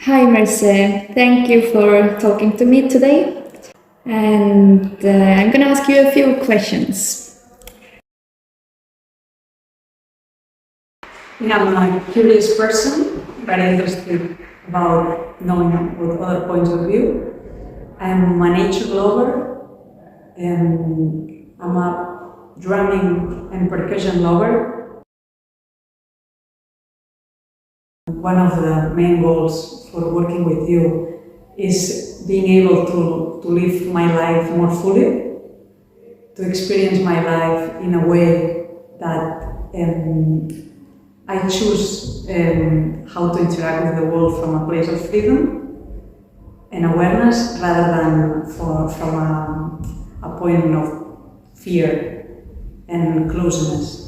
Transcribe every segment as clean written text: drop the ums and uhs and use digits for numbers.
Hi, Mercé. Thank you for talking to me today. And I'm going to ask you a few questions. I'm a curious person, very interested about knowing with other points of view. I'm a nature lover, and I'm a drumming and percussion lover. One of the main goals for working with you is being able to live my life more fully, to experience my life in a way that I choose how to interact with the world from a place of freedom and awareness rather than from a point of fear and closeness.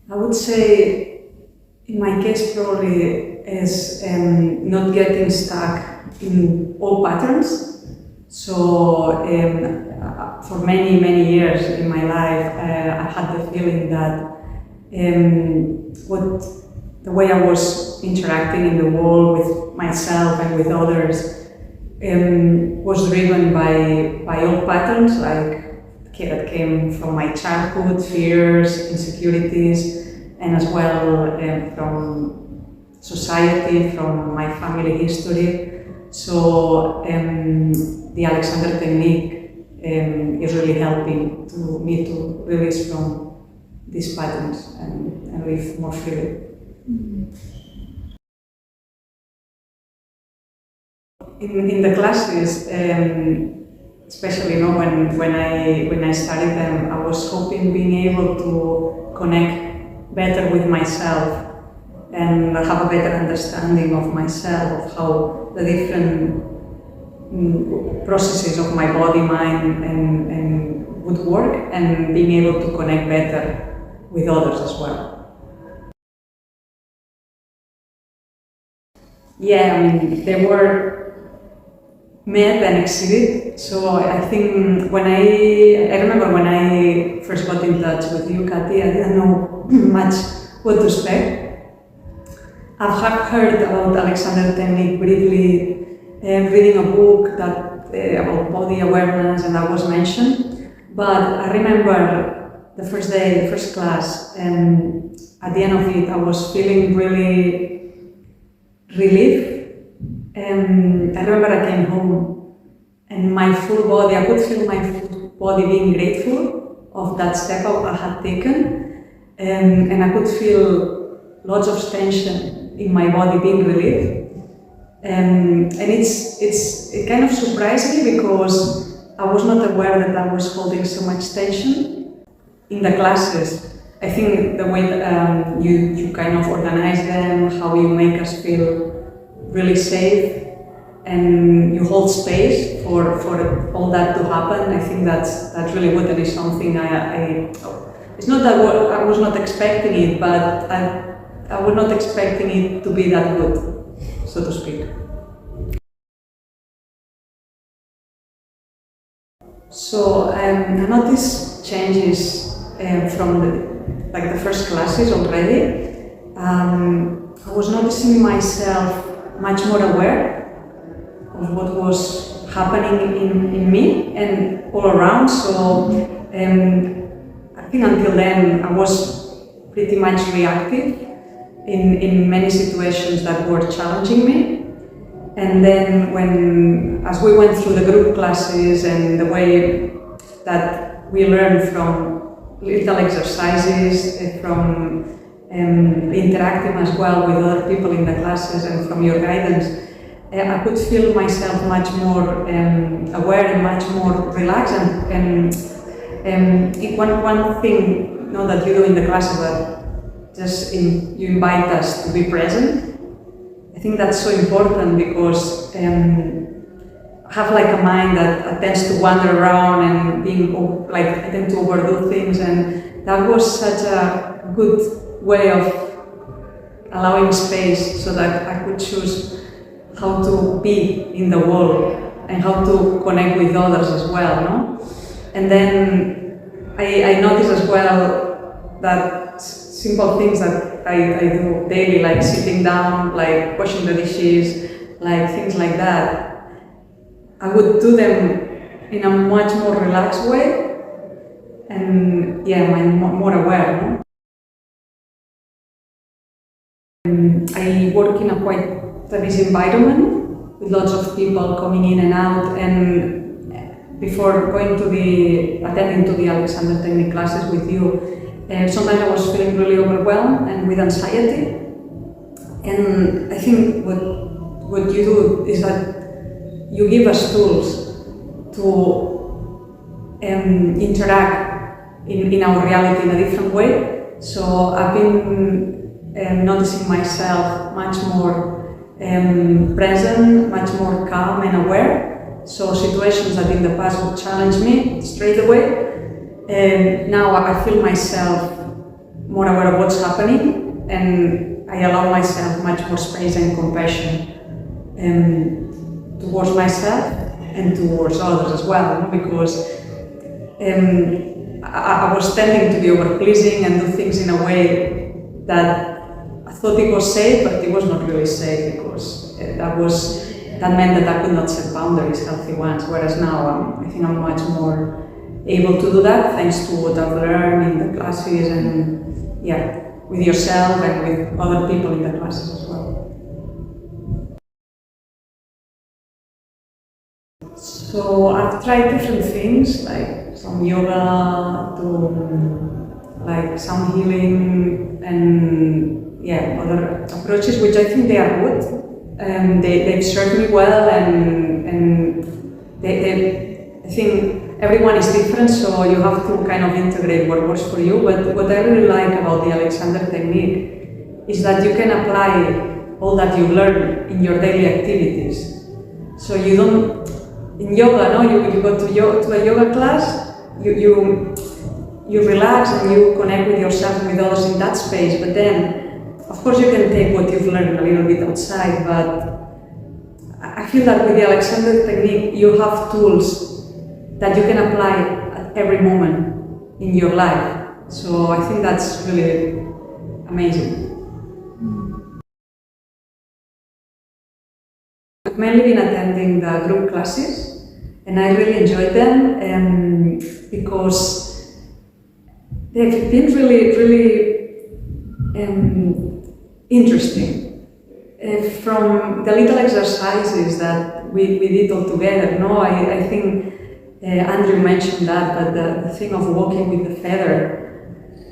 I would say, in my case, probably is not getting stuck in old patterns. So for many, many years in my life, I had the feeling that the way I was interacting in the world with myself and with others was driven by old patterns, like that came from my childhood, fears, insecurities, and as well from society, from my family history. So the Alexander technique is really helping me to release from these patterns and live more freely. In the classes, especially when I studied them, I was hoping being able to connect better with myself and have a better understanding of myself, of how the different processes of my body, mind, and would work, and being able to connect better with others as well. Yeah, I mean, they were met and exceeded. So I think I remember when I first got in touch with you, Katy, I didn't know much what to expect. I've heard about Alexander technique briefly, reading a book that about body awareness, and that was mentioned. But I remember the first day, the first class, and at the end of it, I was feeling really relief. And I remember I came home, and my full body, I could feel my full body being grateful of that step I had taken, and I could feel lots of tension in my body being relieved. And it kind of surprised me because I was not aware that I was holding so much tension in the classes. I think the way that you kind of organize them, how you make us feel really safe, and you hold space for all that to happen. I think that's really good, and it's something it's not that I was not expecting it, but I was not expecting it to be that good, so to speak. So I noticed changes from the first classes already. I was noticing myself much more aware of what was happening in me and all around. So I think until then I was pretty much reactive in many situations that were challenging me. And then as we went through the group classes and the way that we learned from little exercises, from interacting as well with other people in the classes and from your guidance, I could feel myself much more aware and much more relaxed. And one thing that you do in the classes that you invite us to be present. I think that's so important because I have a mind that tends to wander around and I tend to overdo things, and that was such a good way of allowing space so that I could choose how to be in the world and how to connect with others as well, no? And then I noticed as well that simple things that I do daily, like sitting down, like washing the dishes, like things like that, I would do them in a much more relaxed way, and yeah, I'm more aware. No? I work in a quite busy environment with lots of people coming in and out, and before going to attending to the Alexander Technique classes with you, sometimes I was feeling really overwhelmed and with anxiety. And I think what you do is that you give us tools to interact in our reality in a different way. So I've been noticing myself much more present, much more calm and aware. So situations that in the past would challenge me straight away, now I feel myself more aware of what's happening, and I allow myself much more space and compassion towards myself and towards others as well, because I was tending to be over-pleasing and do things in a way that I thought it was safe, but it was not really safe, because that meant that I could not set boundaries, healthy ones, whereas now I think I'm much more able to do that thanks to what I've learned in the classes, and yeah, with yourself and with other people in the classes as well. So I've tried different things, like from yoga to like sound healing and yeah, other approaches, which I think they are good. They've served me well, and I think everyone is different, so you have to kind of integrate what works for you. But what I really like about the Alexander Technique is that you can apply all that you learn in your daily activities. So you don't, in yoga, no, you go to a yoga class, you relax and you connect with yourself and with others in that space. But then, of course, you can take what you've learned a little bit outside. But I feel that with the Alexander Technique, you have tools that you can apply at every moment in your life. So I think that's really amazing. I've mainly been attending the group classes, and I really enjoyed them because they've been really interesting. From the little exercises that we did all together, no, I think Andrew mentioned that, but the thing of walking with the feather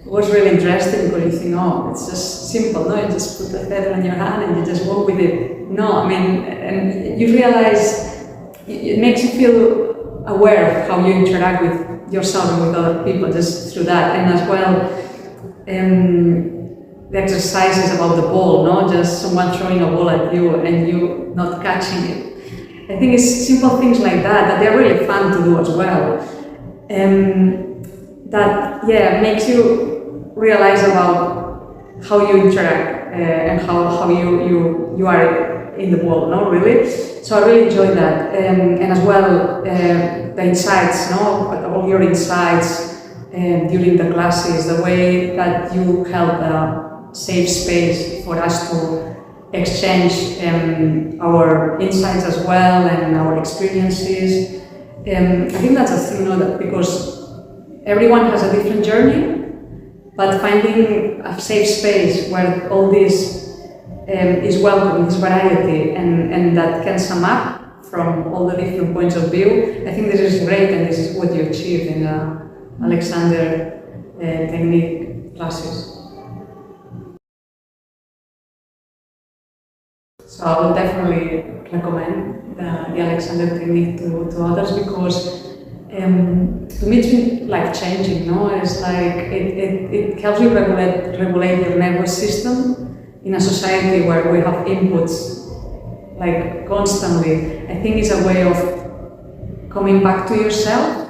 was really interesting, because you think, oh, it's just simple, no? You just put the feather in your hand and you just walk with it. No, I mean, and you realize it makes you feel aware of how you interact with yourself and with other people just through that. And as well, the exercises about the ball, no? Just someone throwing a ball at you and you not catching it. I think it's simple things like that they're really fun to do as well. That, yeah, makes you realize about how you interact and how you are in the world, no, really? So I really enjoy that. And as well, the insights, no? All your insights during the classes, the way that you held a safe space for us to exchange our insights as well and our experiences. I think that's a thing, no, that because everyone has a different journey, but finding a safe space where all this is welcome, this variety, and that can sum up from all the different points of view, I think this is great, and this is what you achieved in the Alexander Technique classes. So I would definitely recommend the Alexander Technique to others, because to me it's been life-changing, no? It's like it helps you regulate your nervous system in a society where we have inputs like constantly. I think it's a way of coming back to yourself,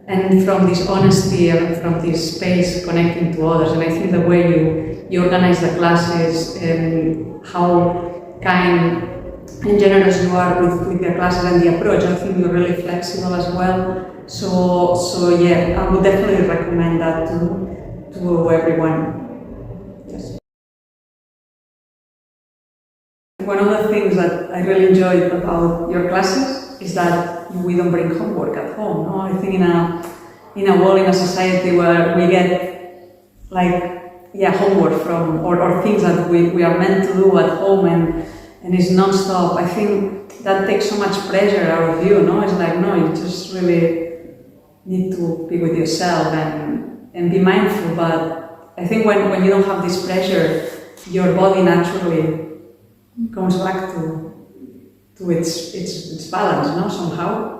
and from this honesty and from this space connecting to others. And I think the way you organize the classes and how kind and generous you are with the classes and the approach, I think you're really flexible as well. So yeah, I would definitely recommend that to everyone. Yes. One of the things that I really enjoyed about your classes is that we don't bring homework at home. No? I think in a world, in a society where we get homework from or things that we are meant to do at home and it's non-stop, I think that takes so much pressure out of you. No, it's like, no, you just really need to be with yourself and be mindful. But I think when you don't have this pressure, your body naturally comes back to its balance, no, somehow,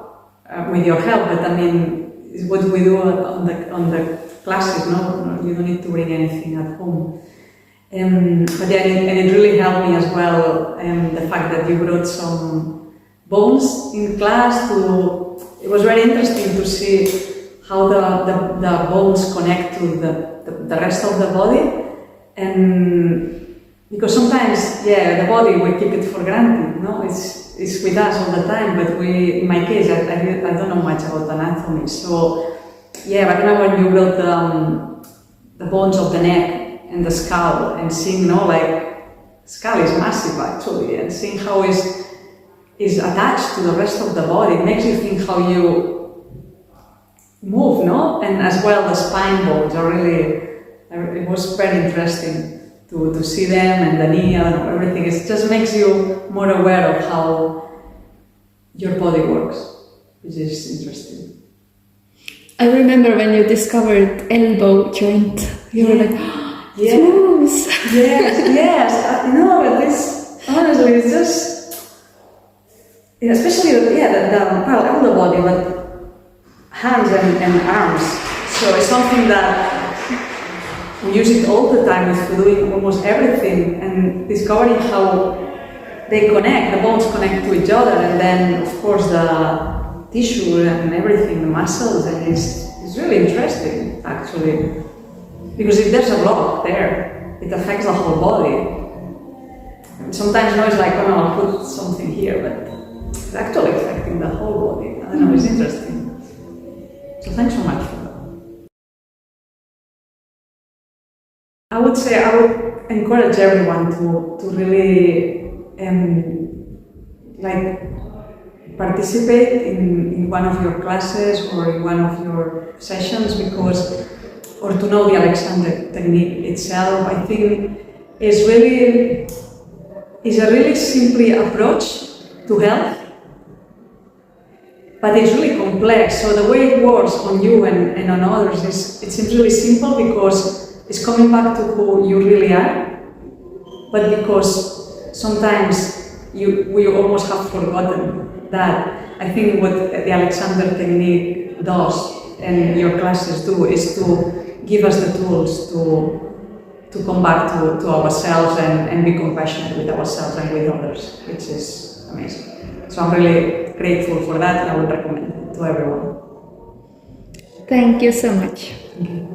with your help. But I mean, it's what we do on the classes, no, you don't need to bring anything at home. But yeah, and it really helped me as well, the fact that you brought some bones in class. It was very interesting to see how the bones connect to the rest of the body, and because sometimes, the body, we keep it for granted, no? It's with us all the time, but in my case, I don't know much about anatomy, so but when you brought the bones of the neck and the skull, and seeing, skull is massive actually, and seeing how is attached to the rest of the body, it makes you think how you move, no? And as well, the spine bones are really, it was very interesting to see them, and the knee and everything. It just makes you more aware of how your body works, which is interesting. I remember when you discovered elbow joint, you were like, yes, no, but this, honestly, it's just, especially, all the body, but hands and arms. So it's something that we use it all the time with doing almost everything, and discovering how they connect, the bones connect to each other, and then, of course, the tissue and everything, the muscles, and it's really interesting, actually. Because if there's a block there, it affects the whole body. And sometimes, it's like, I'll put something here, but it's actually affecting the whole body. I don't know, it's interesting. So thanks so much for that. I would say I would encourage everyone to really participate in one of your classes or in one of your sessions, or to know the Alexander technique itself. I think is a really simple approach to health, but it's really complex. So the way it works on you and on others it seems really simple because it's coming back to who you really are, but because sometimes we almost have forgotten that. I think what the Alexander technique does and your classes do is to give us the tools to come back to ourselves and be compassionate with ourselves and with others, which is amazing. So I'm really grateful for that, and I would recommend it to everyone. Thank you so much. Thank you.